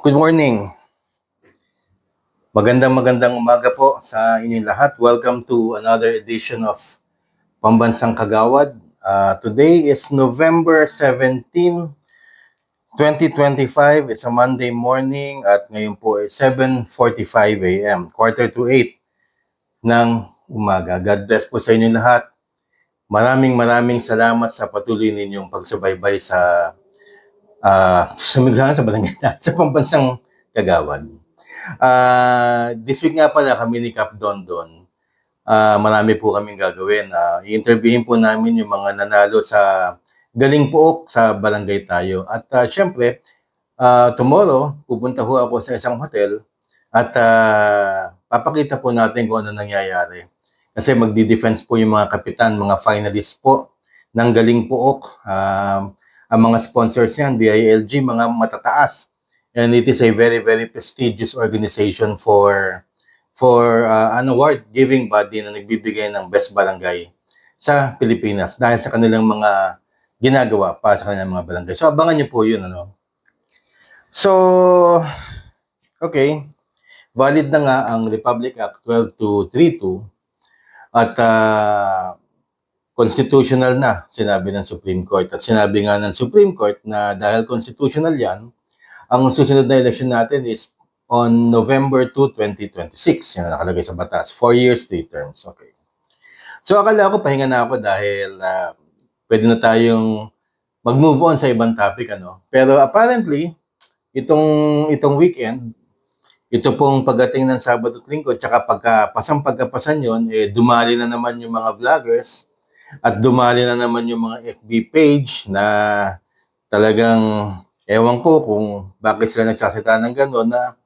Good morning. Magandang umaga po sa inyong lahat. Welcome to another edition of Pambansang Kagawad. Today is November 17, 2025. It's a Monday morning at ngayon po ay 7:45 a.m., quarter to 8 ng umaga. God bless po sa inyong lahat. Maraming salamat sa patuloy ninyong pagsubaybay sa sa barangay sa Pambansang Kagawad. This week nga pala kami ni Cap Dondon. Marami po kaming gagawin. I-interviewin po namin yung mga nanalo sa Galing Pook sa Barangay Tayo. At syempre, tomorrow, pupunta ho ako sa isang hotel at papakita po natin kung ano nangyayari. Kasi magdi-defense po yung mga kapitan, mga finalists po ng Galing Pook. Ang mga sponsors niyan, DILG, mga matataas. And it is a very prestigious organization for an award-giving body na nagbibigay ng best barangay sa Pilipinas dahil sa kanilang mga ginagawa para sa kanilang mga barangay. So, abangan niyo po yun. So, okay. Valid na nga ang Republic Act 12232 at constitutional na, sinabi ng Supreme Court. At sinabi nga ng Supreme Court na dahil constitutional yan, ang susunod na election natin is on November 2, 2026. Yan nakalagay sa batas. 4 years, 3 terms. Okay. So, akala ko pahinga na ako dahil pwede na tayong mag-move on sa ibang topic. Pero apparently, itong weekend, ito pong pagdating ng Sabado at Linggo, tsaka pagkapasan yun, dumali na naman yung mga vloggers at dumali na naman yung mga FB page na talagang ewan ko kung bakit sila nagsasalita ng gano'n na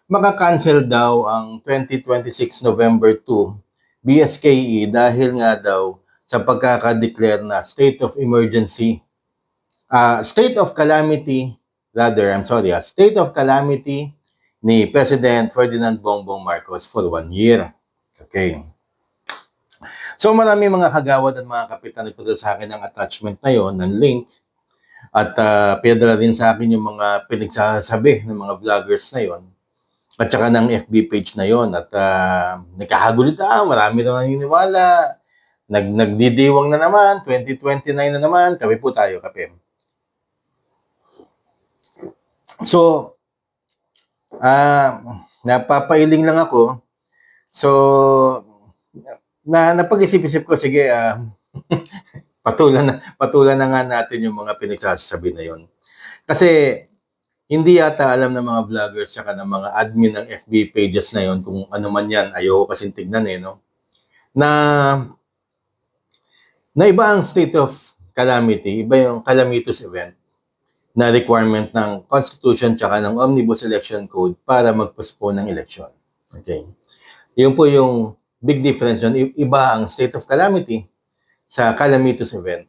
maka-cancel daw ang 2026 November 2 BSKE dahil nga daw sa pagkaka-declare na state of emergency, state of calamity ni President Ferdinand Bongbong Marcos for 1 year. Okay. So marami mga kagawad at mga kapitan nagpadala sa akin ng attachment na yon, ng link. At pinadala din sa akin yung mga pinagsasabi ng mga vloggers na yon at saka ng FB page na yon. At nagkahagulita, marami na naniniwala, nagdidiwang na naman, 2029 na naman, kape po tayo, kape. So, napapailing lang ako. So, napag-isip-isip ko, sige, patulan na nga natin yung mga pinagsasabi na yon. Kasi hindi yata alam ng mga vloggers saka ng mga admin ng FB pages na yon kung ano man yan, ayoko kasing tignan na iba ang state of calamity, iba yung calamitous event na requirement ng Constitution tsaka ng Omnibus Election Code para mag-postpone ng election. Okay. Yun po yung big difference yun. Iba ang state of calamity sa calamitous event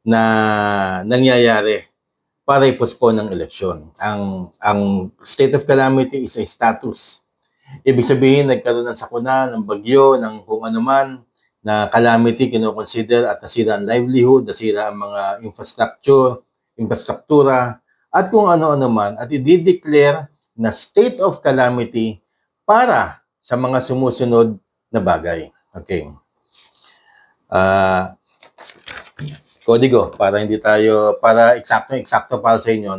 na nangyayari para i-postpone ng eleksyon. Ang state of calamity is a status. Ibig sabihin, nagkaroon ng sakuna, ng bagyo, ng kung ano man na calamity, kinoconsider at nasira ang livelihood, nasira ang mga infrastruktura, at kung ano-ano man, at i-declare na state of calamity para sa mga sumusunod na bagay. Okay. Kodigo, para eksakto para sa inyo,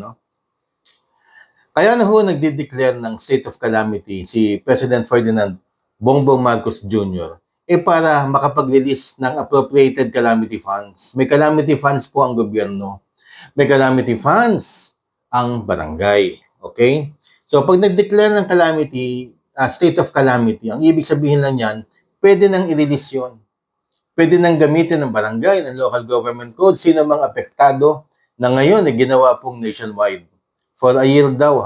Kaya na ho nagde-declare ng state of calamity si President Ferdinand Bongbong Marcos Jr. Para makapag-release ng appropriated calamity funds. May calamity funds po ang gobyerno. May calamity funds ang barangay. Okay? So, pag nag-declare ng calamity, state of calamity, ang ibig sabihin lang yan, pwede nang i-release yun. Pwede nang gamitin ng barangay, ng local government code, sino mang apektado na ngayon ginawa pong nationwide. For a year daw,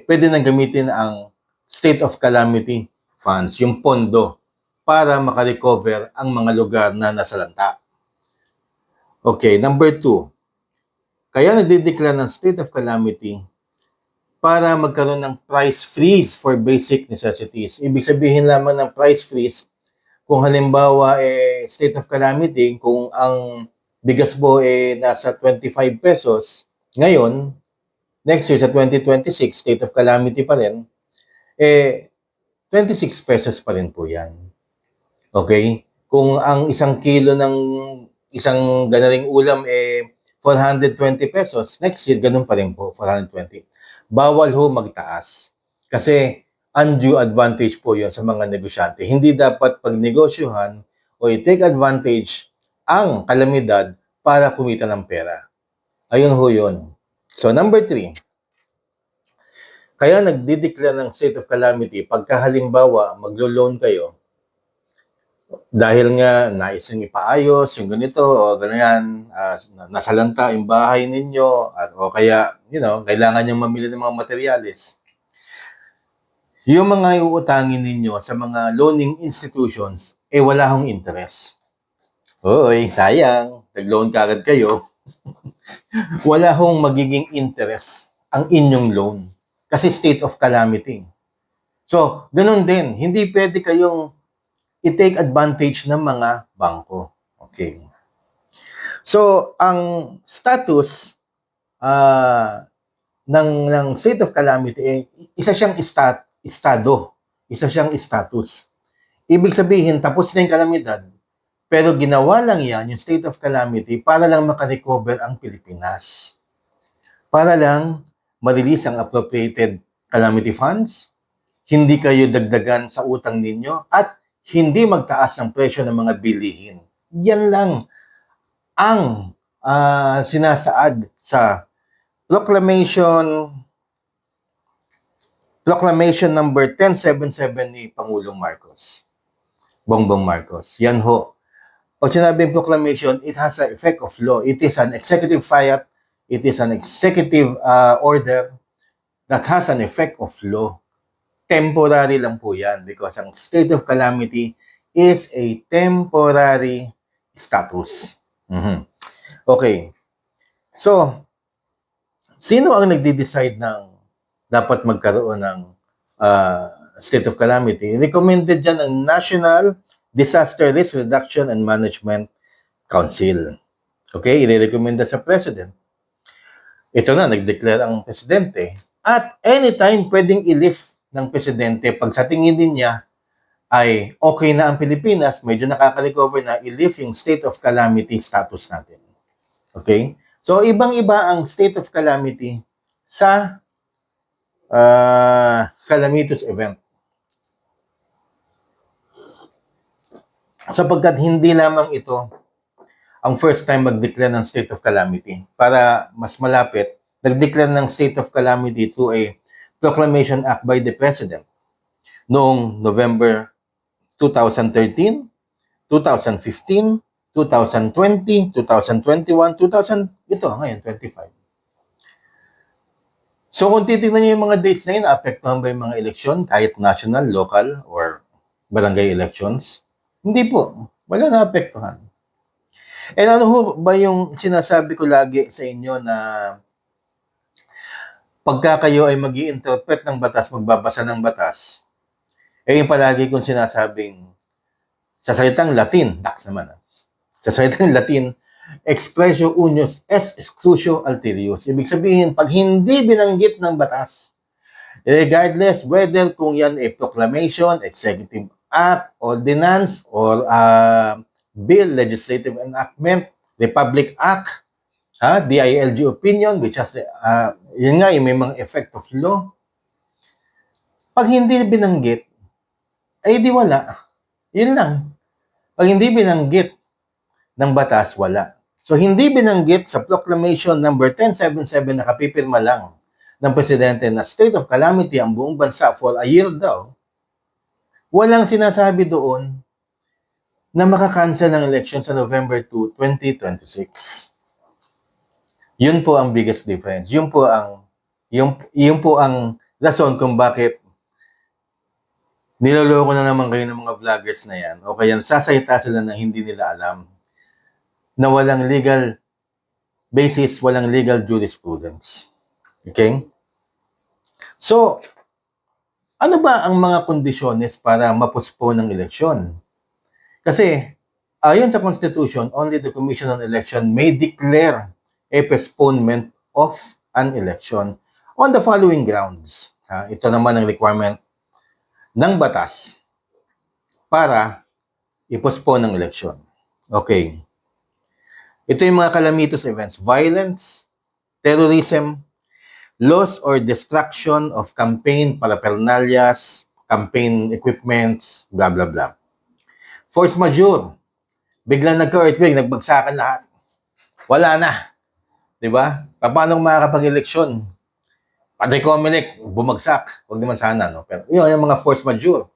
pwede nang gamitin ang state of calamity funds, yung pondo, para makarecover ang mga lugar na nasalanta. Okay, number 2. Kaya nagde-declare ng state of calamity para magkaroon ng price freeze for basic necessities. Ibig sabihin lamang ng price freeze, kung halimbawa state of calamity, kung ang bigas mo nasa 25 pesos, ngayon, Next year, sa 2026, state of calamity pa rin, 26 pesos pa rin po yan. Okay? Kung ang isang kilo ng isang ganaring ulam 420 pesos, next year, ganun pa rin po, 420. Bawal ho magtaas. Kasi undue advantage po yon sa mga negosyante. Hindi dapat pagnegosyohan o i-take advantage ang kalamidad para kumita ng pera. Ayun ho yun. So, number 3. Kaya nagdideclare ng state of calamity pagka halimbawa maglo-loan kayo dahil nga nais nyo ipaayos yung ganito o ganyan, nasalanta yung bahay ninyo o kaya, kailangan nyo mamili ng mga materyales. Yung mga iuutangin ninyo sa mga loaning institutions, wala hong interest. Hoy, sayang, nag-loan ka agad kayo. Wala hong magiging interest ang inyong loan. Kasi state of calamity. So, ganun din. Hindi pwede kayong i-take advantage ng mga bangko. Okay. So, ang status ng state of calamity, isa siyang estado. Isa siyang status. Ibig sabihin, tapos na yung kalamidad, pero ginawa lang yan, yung state of calamity, para lang makarecover ang Pilipinas. Para lang ma-release ang appropriated calamity funds, hindi kayo dagdagan sa utang ninyo, at hindi magtaas ang presyo ng mga bilihin. Yan lang ang sinasaad sa Proclamation number 1077 ni Pangulong Marcos. Bongbong Marcos. Yan ho. Pag sinabing proclamation, it has an effect of law. It is an executive fiat. It is an executive order that has an effect of law. Temporary lang po yan because ang state of calamity is a temporary status. Okay. So, sino ang nagde-decide ng dapat magkaroon ng state of calamity? Recommended dyan ang National Disaster Risk Reduction and Management Council. Okay, i-recommenda sa President. Ito na, nag-declare ang Presidente. At anytime, pwedeng i-lift ng Presidente pag sa tingin din niya ay okay na ang Pilipinas, medyo nakaka-recover na, i-lift yung state of calamity status natin. Okay? So, ibang-iba ang state of calamity sa calamitous event. Sapagkat hindi lamang ito ang first time mag-declare ng state of calamity. Para mas malapit, nag-declare ng state of calamity through a Proclamation Act by the President noong November 2013, 2015, 2020, 2021, ito ngayon, 25. So kung titignan niyo yung mga dates na yun, naapektuhan ba yung mga eleksyon, kahit national, local, or barangay elections? Hindi po. Wala naapektuhan. And ano ho ba yung sinasabi ko lagi sa inyo na pagka kayo ay mag-i-interpret ng batas, magbabasa ng batas, yung palagi kong sinasabing sa salitang Latin, sa salitang Latin, expressio unius est exclusio alterius. Ibig sabihin, pag hindi binanggit ng batas, regardless whether kung yan ay proclamation, executive act, ordinance, or bill, legislative enactment, republic act, DILG opinion, which has, yun nga, may mga effect of law. Pag hindi binanggit, ay di wala. Yun lang. Pag hindi binanggit ng batas, wala. So, hindi binanggit sa Proclamation number 1077 na kapipirma lang ng Presidente na state of calamity ang buong bansa for a year daw, walang sinasabi doon na makakancel ng election sa November 2, 2026. Yun po ang biggest difference. Yun po ang rason kung bakit niloloko na naman kayo ng mga vloggers na yan o kaya sasayita sila na hindi nila alam na walang legal basis, walang legal jurisprudence. Okay? So, ano ba ang mga kondisyones para mapospone ng eleksyon? Kasi, ayon sa Constitution, only the Commission on Election may declare a postponement of an election on the following grounds. Ito naman ang requirement ng batas para i-postpone ng eleksyon. Okay. Ito yung mga calamitous events: violence, terrorism, loss or destruction of campaign paraphernalias, campaign equipments, blah, blah, blah. Force majeure. Biglang nagka-earthquake, nagbagsakan lahat. Wala na. Diba? Paano makakapag-eleksyon? Pati Comelec, bumagsak. Huwag naman sana, no? Pero yun, yung mga force majeure.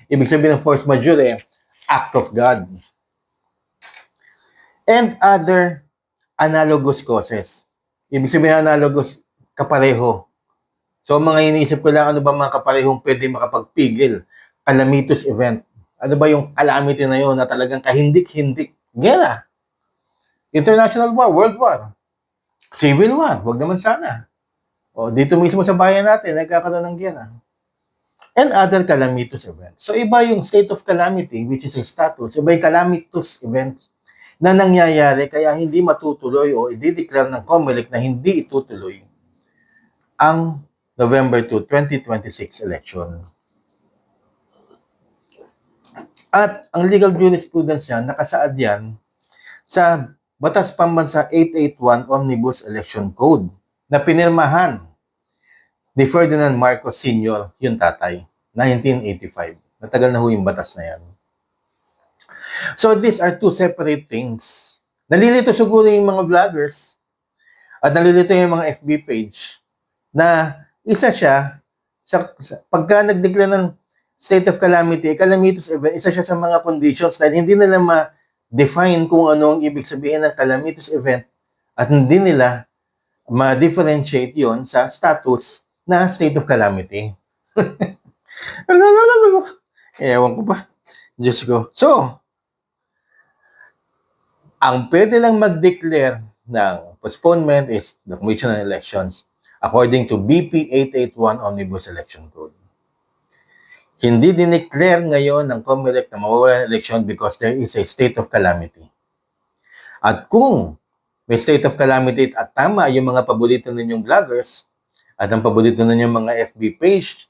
Ibig sabihin ng force majeure, act of God. And other analogous causes. Ibig sabihin analogous, kapareho. So, mga iniisip ko lang, ano ba mga kaparehong pwede makapagpigil? Calamitous event. Ano ba yung calamity na yun na talagang kahindik-hindik? Gera. International war, world war. Civil war, wag naman sana. O, dito mismo sa bayan natin, nagkakaroon ng gera. And other calamitous events. So, iba yung state of calamity, which is a status. Iba yung calamitous events na nangyayari kaya hindi matutuloy o i-declare ng COMELEC na hindi itutuloy ang November 2, 2026 election. At ang legal jurisprudence niya, nakasaad yan sa Batas Pambansa 881 Omnibus Election Code na pinirmahan ni Ferdinand Marcos Sr., yung tatay, 1985. Matagal na ho yung batas na yan. So these are two separate things. Nalilito siguro yung mga vloggers at nalilito yung mga FB page na isa siya, pagka nag-declare ng state of calamity, calamitous event, isa siya sa mga conditions na hindi nila ma-define kung ano ang ibig sabihin ng calamitous event at hindi nila ma-differentiate yon sa status na state of calamity. Ewan ko ba? Diyos ko. So, ang pwede lang mag-declare ng postponement is the Commission on Elections according to BP 881 Omnibus Election Code. Hindi dineclare ngayon ng COMELEC na mawawala ng election because there is a state of calamity. At kung may state of calamity at tama yung mga paborito ninyong vloggers at ang paborito ninyong mga FB page,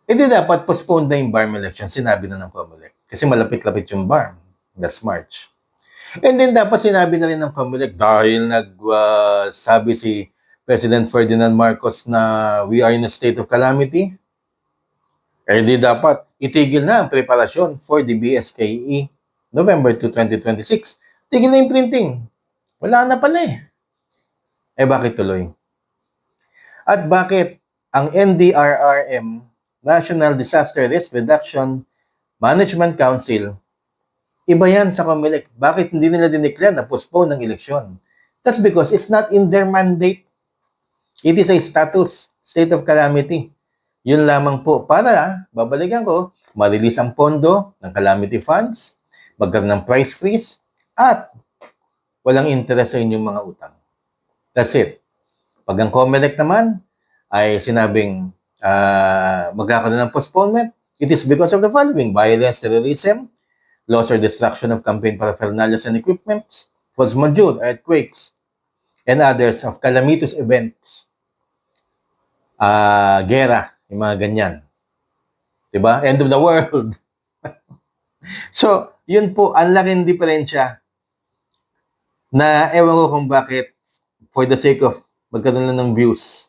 hindi dapat postpone na yung BARM election, sinabi na ng COMELEC. Kasi malapit-lapit yung BARM. That's March. And then dapat sinabi na rin ng COMELEC dahil nagsabi si President Ferdinand Marcos na we are in a state of calamity, eh di dapat itigil na ang preparasyon for the BSKE November 2, 2026. Tigil na yung printing. Wala na pala eh. Eh bakit tuloy? At bakit ang NDRRM, National Disaster Risk Reduction Management Council, iba yan sa COMELEC. Bakit hindi nila dineclare na postpone ng eleksyon? That's because it's not in their mandate. It is a status, state of calamity. Yun lamang po para, babalikan ko, ma-release ang pondo ng calamity funds, magkaroon ng price freeze, at walang interest sa inyong mga utang. That's it. Pag ang COMELEC naman ay sinabing magkakaroon ng postponement, it is because of the following: violence, terrorism, loss or destruction of campaign paraphernalias and equipments, force majeure, earthquakes, and others of calamitous events. Gera, yung mga ganyan. Diba? End of the world. So, yun po, ang laking diferensya na ewan ko kung bakit for the sake of magkaroon lang ng views,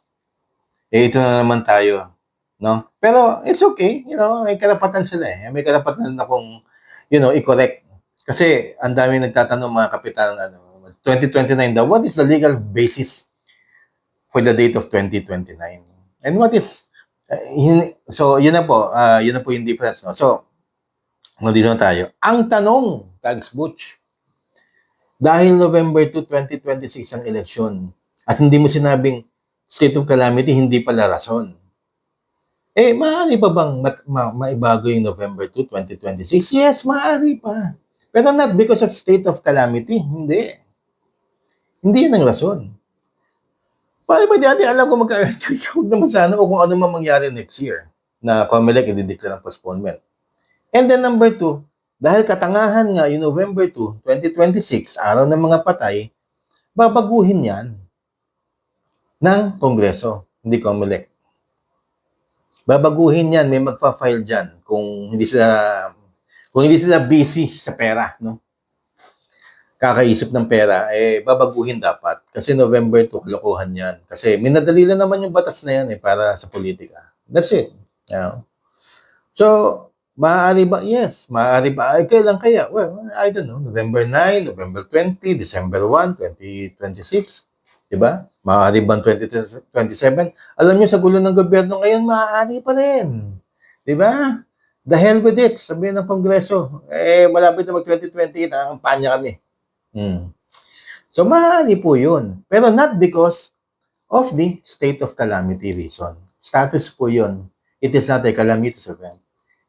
eh ito na naman tayo. No? Pero it's okay. You know, may karapatan sila eh. May karapatan na kung, you know, i-correct. Kasi ang dami nagtatanong mga kapitan, 2029 daw, what is the legal basis for the date of 2029? And what is, so yun na po yung difference. No? So, nandito na tayo. Ang tanong, Kags Butch, dahil November 2, 2026 ang eleksyon, at hindi mo sinabing state of calamity, hindi pala rason. Eh, maaari pa bang maibago yung November 2, 2026? Yes, maaari pa. Pero not because of state of calamity. Hindi. Hindi yan ang rason. Paano ba dati alam ko magka-earthquake? Huwag naman sana o kung ano man mangyari next year na COMELEC i-declare ng postponement. And then number 2, dahil katangahan nga yung November 2, 2026, araw ng mga patay, babaguhin yan. ng Kongreso, hindi COMELEC. Babaguhin yan, may magfa-file dyan kung hindi sila busy sa pera, no? Kakaisip ng pera, babaguhin dapat. Kasi November 2, kalokohan yan. Kasi minadali lang naman yung batas na yan para sa politika. That's it. So, maaari ba? Yes. Maaari ba? Kailan kaya? Well, I don't know. November 9, November 20, December 1, 2026. Diba? Maaari ba 2027? Alam nyo, sa gulo ng gobyerno ngayon, maaari pa rin. Diba? The hell with it. Sabihin ng Kongreso. Malapit na mag-2028, kampanya kami. So, maaari po yun. Pero not because of the state of calamity reason. Status po yun. It is not a calamitous event.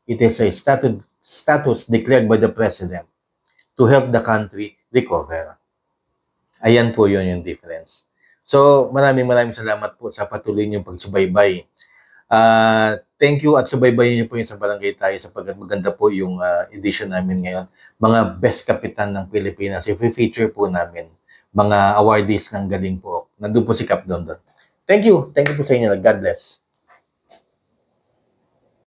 It is a status declared by the President to help the country recover. Ayan po yun yung difference. So, maraming salamat po sa patuloy niyong pagsubaybay. Thank you at subaybayin niyo po yun sa Barangay Tayo sapagkat maganda po yung edition namin ngayon. Mga best kapitan ng Pilipinas. If we feature po namin, mga awardees ng galing po. Nandun po si Cap Dondon. Thank you. Thank you po sa inyo. God bless.